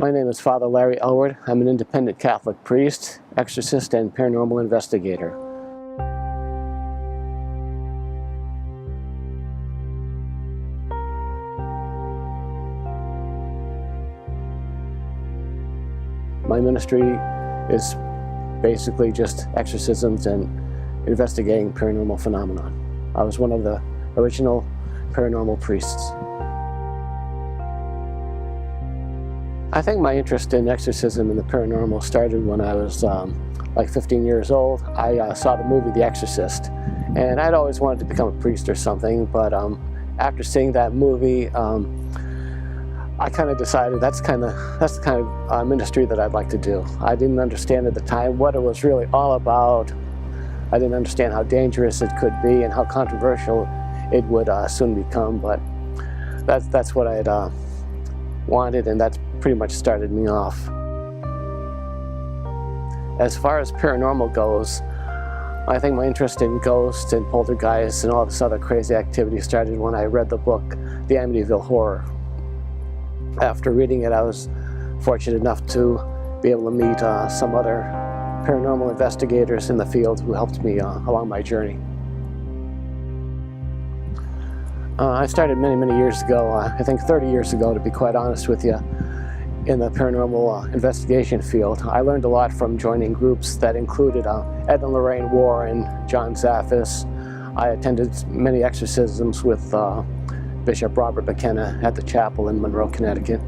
My name is Father Larry Elward. I'm an independent Catholic priest, exorcist, and paranormal investigator. My ministry is basically just exorcisms and investigating paranormal phenomenon. I was one of the original paranormal priests. I think my interest in exorcism and the paranormal started when I was like 15 years old. I saw the movie The Exorcist, and I'd always wanted to become a priest or something, but after seeing that movie, I kind of decided that's the kind of ministry that I'd like to do. I didn't understand at the time what it was really all about. I didn't understand how dangerous it could be and how controversial it would soon become, but that's what I had wanted, and that's pretty much started me off. As far as paranormal goes, I think my interest in ghosts and poltergeists and all this other crazy activity started when I read the book, The Amityville Horror. After reading it, I was fortunate enough to be able to meet some other paranormal investigators in the field who helped me along my journey. I started many years ago, I think 30 years ago to be quite honest with you, in the paranormal investigation field. I learned a lot from joining groups that included Ed and Lorraine Warren, John Zaffis. I attended many exorcisms with Bishop Robert McKenna at the chapel in Monroe, Connecticut.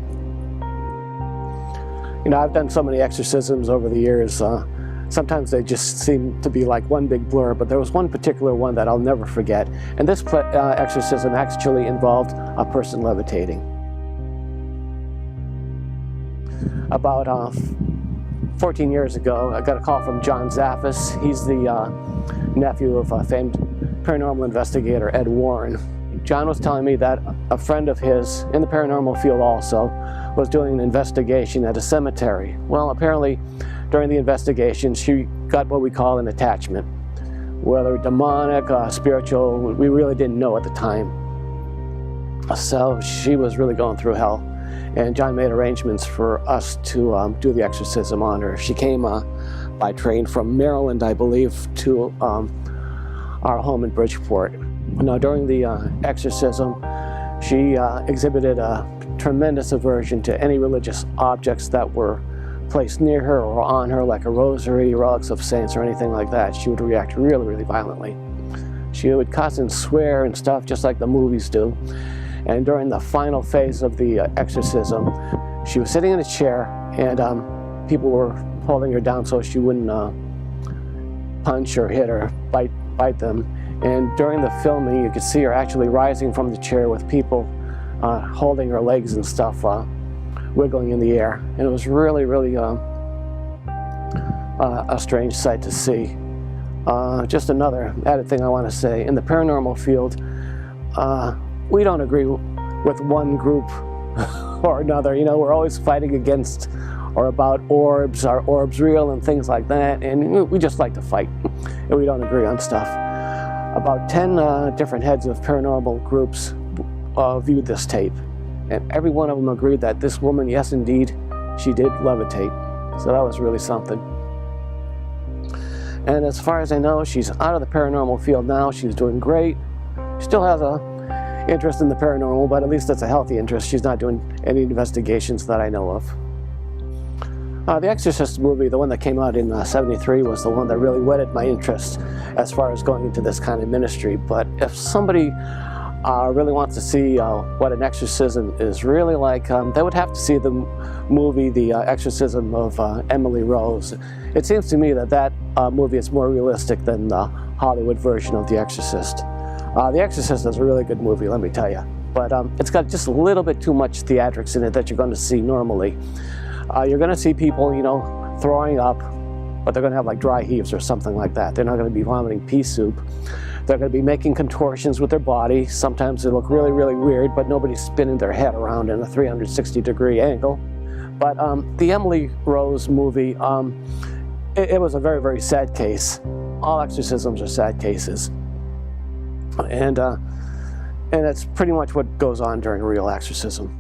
You know, I've done so many exorcisms over the years. Sometimes they just seem to be like one big blur, but there was one particular one that I'll never forget. And this exorcism actually involved a person levitating. About 14 years ago, I got a call from John Zaffis. He's the nephew of famed paranormal investigator Ed Warren. John was telling me that a friend of his in the paranormal field also was doing an investigation at a cemetery. Well, apparently during the investigation she got what we call an attachment. Whether demonic, spiritual, we really didn't know at the time. So she was really going through hell. And John made arrangements for us to do the exorcism on her. She came by train from Maryland, I believe, to our home in Bridgeport. Now, during the exorcism, she exhibited a tremendous aversion to any religious objects that were placed near her or on her, like a rosary, relics of saints, or anything like that. She would react really violently. She would cuss and swear and stuff, just like the movies do. And during the final phase of the exorcism, she was sitting in a chair, and people were holding her down so she wouldn't punch or hit or bite them. And during the filming, you could see her actually rising from the chair with people holding her legs and stuff, wiggling in the air. And it was really a strange sight to see. Just another added thing I want to say, in the paranormal field, we don't agree with one group or another. You know, we're always fighting against or about orbs, are orbs real, and things like that, and we just like to fight, and we don't agree on stuff. About 10 different heads of paranormal groups viewed this tape, and every one of them agreed that this woman, yes indeed, she did levitate. So that was really something. And as far as I know, she's out of the paranormal field now. She's doing great. She still has a interest in the paranormal, but at least that's a healthy interest. She's not doing any investigations that I know of. The Exorcist movie, the one that came out in '73, was the one that really whetted my interest as far as going into this kind of ministry. But if somebody really wants to see what an exorcism is really like, they would have to see the movie The Exorcism of Emily Rose. It seems to me that that movie is more realistic than the Hollywood version of The Exorcist. The Exorcist is a really good movie, let me tell you. But it's got just a little bit too much theatrics in it that you're going to see normally. You're going to see people, you know, throwing up, but they're going to have like dry heaves or something like that. They're not going to be vomiting pea soup. They're going to be making contortions with their body. Sometimes they look really weird, but nobody's spinning their head around in a 360-degree angle. But the Emily Rose movie, it was a very sad case. All exorcisms are sad cases. And that's pretty much what goes on during a real exorcism.